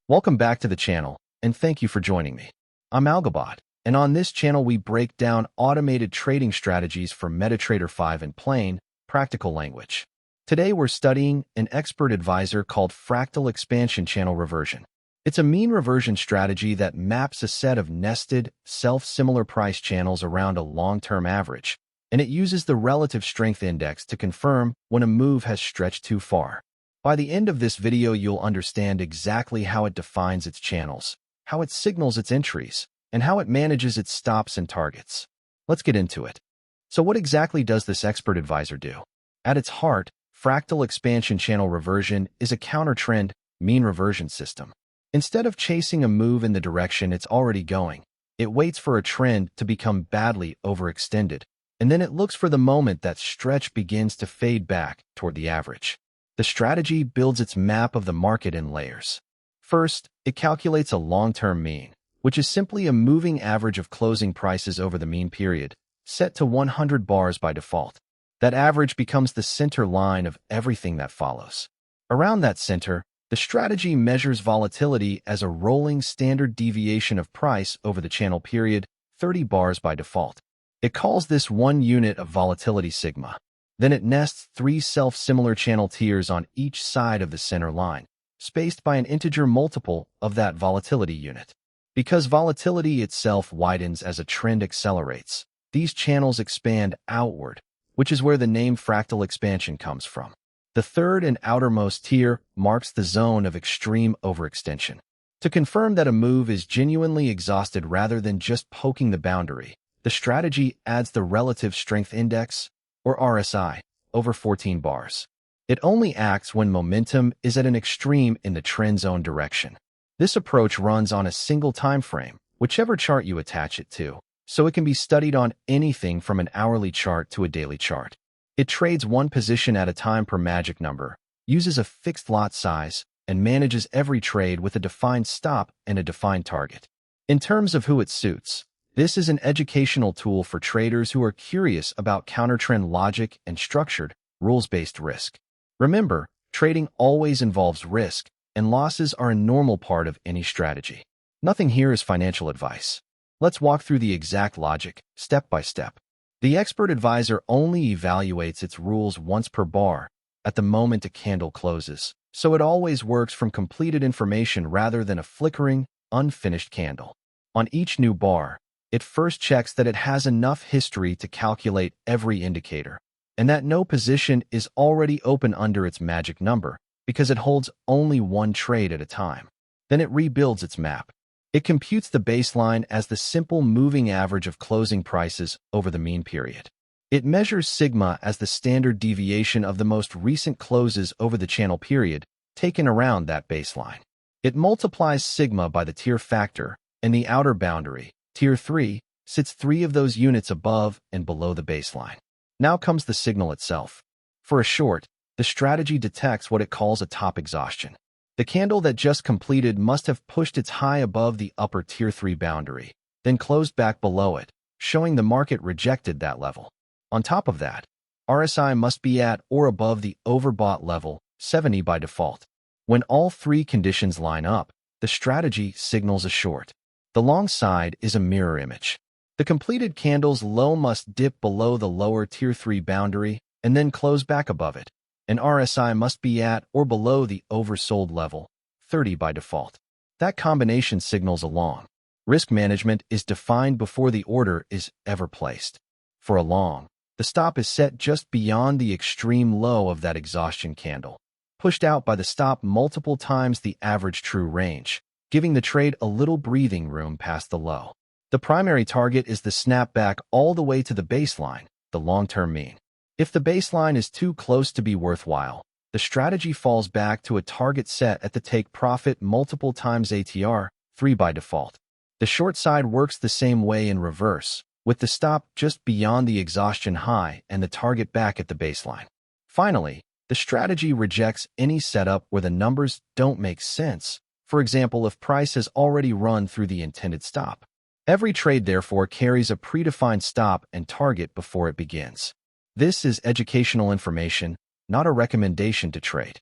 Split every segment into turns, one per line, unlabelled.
Welcome back to the channel, and thank you for joining me. I'm RsiOverbought, and on this channel we break down automated trading strategies for MetaTrader 5 in plain, practical language. Today we're studying an expert advisor called Fractal Expansion Channel Reversion. It's a mean reversion strategy that maps a set of nested, self-similar price channels around a long-term average, and it uses the relative strength index to confirm when a move has stretched too far. By the end of this video, you'll understand exactly how it defines its channels, how it signals its entries, and how it manages its stops and targets. Let's get into it. So what exactly does this expert advisor do? At its heart, Fractal Expansion Channel Reversion is a counter-trend, mean reversion system. Instead of chasing a move in the direction it's already going, it waits for a trend to become badly overextended, and then it looks for the moment that stretch begins to fade back toward the average. The strategy builds its map of the market in layers. First, it calculates a long-term mean, which is simply a moving average of closing prices over the mean period, set to 100 bars by default. That average becomes the center line of everything that follows. Around that center, the strategy measures volatility as a rolling standard deviation of price over the channel period, 30 bars by default. It calls this one unit of volatility sigma. Then it nests three self-similar channel tiers on each side of the center line, spaced by an integer multiple of that volatility unit. Because volatility itself widens as a trend accelerates, these channels expand outward, which is where the name fractal expansion comes from. The third and outermost tier marks the zone of extreme overextension. To confirm that a move is genuinely exhausted rather than just poking the boundary, the strategy adds the relative strength index, or RSI, over 14 bars. It only acts when momentum is at an extreme in the trend zone direction. This approach runs on a single time frame, whichever chart you attach it to, so it can be studied on anything from an hourly chart to a daily chart. It trades one position at a time per magic number, uses a fixed lot size, and manages every trade with a defined stop and a defined target. In terms of who it suits, this is an educational tool for traders who are curious about counter-trend logic and structured, rules-based risk. Remember, trading always involves risk, and losses are a normal part of any strategy. Nothing here is financial advice. Let's walk through the exact logic, step by step. The expert advisor only evaluates its rules once per bar, at the moment a candle closes, so it always works from completed information rather than a flickering, unfinished candle. On each new bar, it first checks that it has enough history to calculate every indicator, and that no position is already open under its magic number, because it holds only one trade at a time. Then it rebuilds its map. It computes the baseline as the simple moving average of closing prices over the mean period. It measures sigma as the standard deviation of the most recent closes over the channel period, taken around that baseline. It multiplies sigma by the TierFactor, and the outer boundary, Tier 3, sits three of those units above and below the baseline. Now comes the signal itself. For a short, the strategy detects what it calls a top exhaustion. The candle that just completed must have pushed its high above the upper Tier 3 boundary, then closed back below it, showing the market rejected that level. On top of that, RSI must be at or above the overbought level, 70 by default. When all three conditions line up, the strategy signals a short. The long side is a mirror image. The completed candle's low must dip below the lower Tier 3 boundary and then close back above it. And RSI must be at or below the oversold level, 30 by default. That combination signals a long. Risk management is defined before the order is ever placed. For a long, the stop is set just beyond the extreme low of that exhaustion candle, pushed out by the stop multiple times the average true range, giving the trade a little breathing room past the low. The primary target is the snapback all the way to the baseline, the long-term mean. If the baseline is too close to be worthwhile, the strategy falls back to a target set at the take profit multiple times ATR, 3 by default. The short side works the same way in reverse, with the stop just beyond the exhaustion high and the target back at the baseline. Finally, the strategy rejects any setup where the numbers don't make sense. For example, if price has already run through the intended stop. Every trade, therefore, carries a predefined stop and target before it begins. This is educational information, not a recommendation to trade.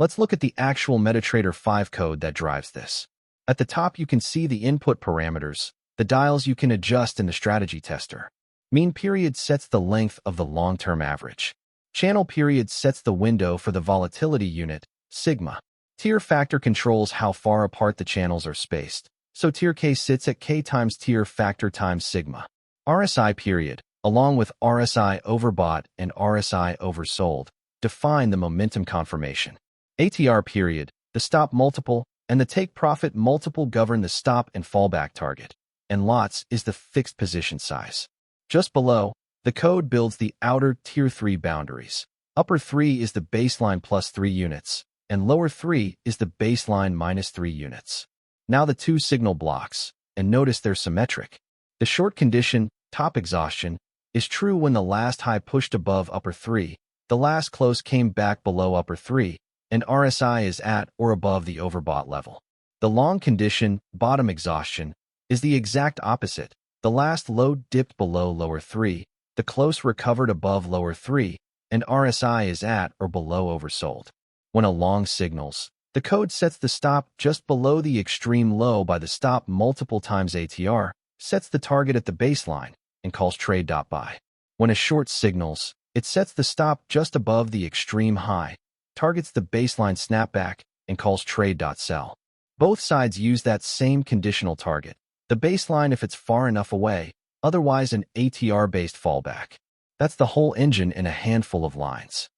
Let's look at the actual MetaTrader 5 code that drives this. At the top, you can see the input parameters, the dials you can adjust in the strategy tester. MeanPeriod sets the length of the long-term average. Channel period sets the window for the volatility unit, sigma. TierFactor controls how far apart the channels are spaced, so tier K sits at K times TierFactor times sigma. RsiPeriod, along with RsiOverbought and RsiOversold, define the momentum confirmation. ATR period, the stop multiple, and the take profit multiple govern the stop and fallback target, and lots is the fixed position size. Just below, the code builds the outer tier 3 boundaries. Upper 3 is the baseline plus 3 units, and lower 3 is the baseline minus 3 units. Now the two signal blocks, and notice they're symmetric. The short condition, top exhaustion, is true when the last high pushed above upper 3, the last close came back below upper 3, and RSI is at or above the overbought level. The long condition, bottom exhaustion, is the exact opposite. The last low dipped below lower 3, the close recovered above lower 3, and RSI is at or below oversold. When a long signals, the code sets the stop just below the extreme low by the stop multiple times ATR, sets the target at the baseline, and calls trade.buy. When a short signals, it sets the stop just above the extreme high, targets the baseline snapback, and calls trade.sell. Both sides use that same conditional target, the baseline if it's far enough away, otherwise an ATR-based fallback. That's the whole engine in a handful of lines.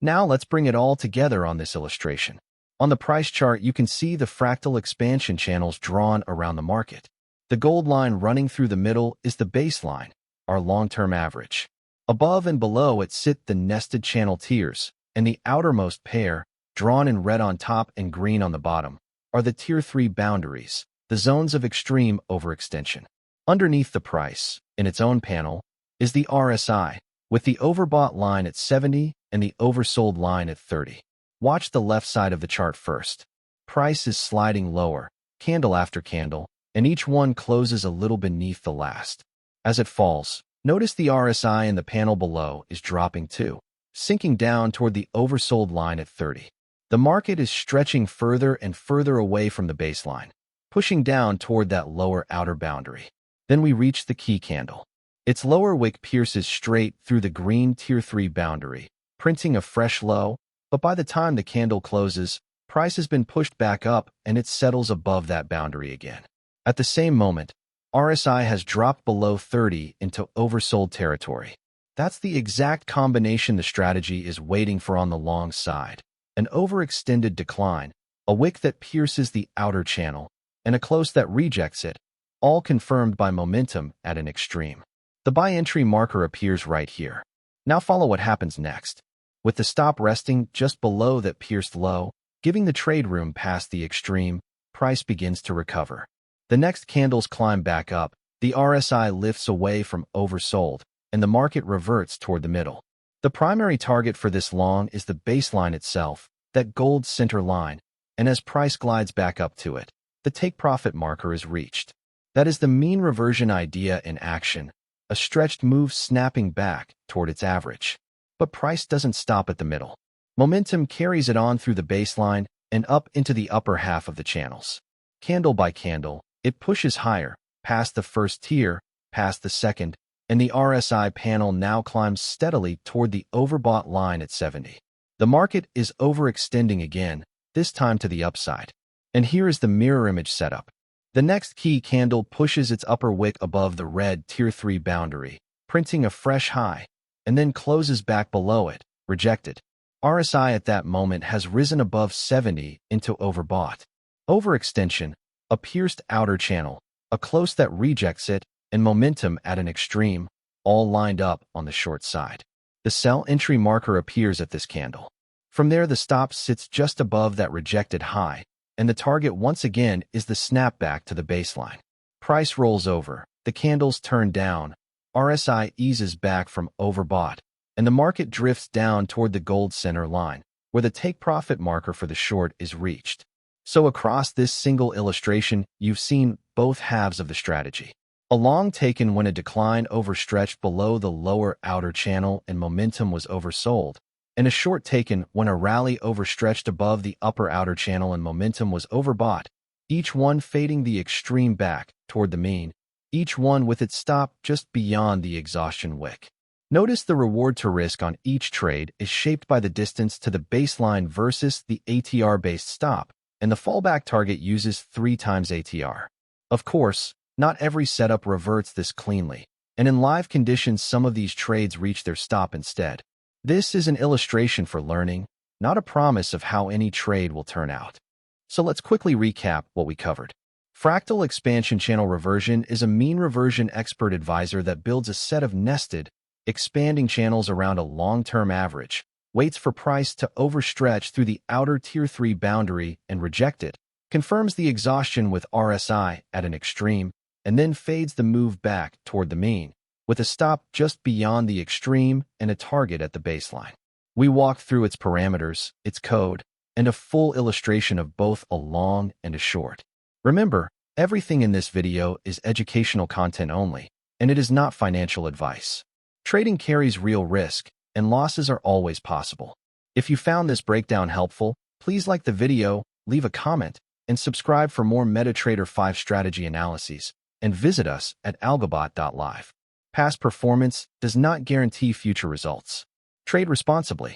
Now let's bring it all together on this illustration. On the price chart, you can see the fractal expansion channels drawn around the market. The gold line running through the middle is the baseline, our long-term average. Above and below it sit the nested channel tiers, and the outermost pair, drawn in red on top and green on the bottom, are the tier 3 boundaries, the zones of extreme overextension. Underneath the price, in its own panel, is the RSI, with the overbought line at 70 and the oversold line at 30. Watch the left side of the chart first. Price is sliding lower, candle after candle, and each one closes a little beneath the last. As it falls, notice the RSI in the panel below is dropping too, sinking down toward the oversold line at 30. The market is stretching further and further away from the baseline, pushing down toward that lower outer boundary. Then we reach the key candle. Its lower wick pierces straight through the green tier 3 boundary, printing a fresh low, but by the time the candle closes, price has been pushed back up and it settles above that boundary again. At the same moment, RSI has dropped below 30 into oversold territory. That's the exact combination the strategy is waiting for on the long side. An overextended decline, a wick that pierces the outer channel, and a close that rejects it, all confirmed by momentum at an extreme. The buy entry marker appears right here. Now follow what happens next. With the stop resting just below that pierced low, giving the trade room past the extreme, price begins to recover. The next candles climb back up, the RSI lifts away from oversold, and the market reverts toward the middle. The primary target for this long is the baseline itself, that gold center line, and as price glides back up to it, the take profit marker is reached. That is the mean reversion idea in action, a stretched move snapping back toward its average. But price doesn't stop at the middle. Momentum carries it on through the baseline and up into the upper half of the channels. Candle by candle, it pushes higher, past the first tier, past the second, and the RSI panel now climbs steadily toward the overbought line at 70. The market is overextending again, this time to the upside. And here is the mirror image setup. The next key candle pushes its upper wick above the red tier 3 boundary, printing a fresh high, and then closes back below it, rejected. RSI at that moment has risen above 70 into overbought. Overextension, a pierced outer channel, a close that rejects it, and momentum at an extreme, all lined up on the short side. The sell entry marker appears at this candle. From there, the stop sits just above that rejected high, and the target once again is the snapback to the baseline. Price rolls over, the candles turn down, RSI eases back from overbought, and the market drifts down toward the gold center line, where the take profit marker for the short is reached. So across this single illustration, you've seen both halves of the strategy. A long taken when a decline overstretched below the lower outer channel and momentum was oversold, and a short taken when a rally overstretched above the upper outer channel and momentum was overbought, each one fading the extreme back toward the mean, each one with its stop just beyond the exhaustion wick. Notice the reward to risk on each trade is shaped by the distance to the baseline versus the ATR-based stop, and the fallback target uses 3 times ATR. Of course, not every setup reverts this cleanly, and in live conditions some of these trades reach their stop instead. This is an illustration for learning, not a promise of how any trade will turn out. So let's quickly recap what we covered. Fractal Expansion Channel Reversion is a mean reversion expert advisor that builds a set of nested, expanding channels around a long-term average, waits for price to overstretch through the outer Tier 3 boundary and reject it, confirms the exhaustion with RSI at an extreme, and then fades the move back toward the mean, with a stop just beyond the extreme and a target at the baseline. We walked through its parameters, its code, and a full illustration of both a long and a short. Remember, everything in this video is educational content only, and it is not financial advice. Trading carries real risk, and losses are always possible. If you found this breakdown helpful, please like the video, leave a comment, and subscribe for more MetaTrader 5 strategy analyses, and visit us at RsiOverbought.live. Past performance does not guarantee future results. Trade responsibly.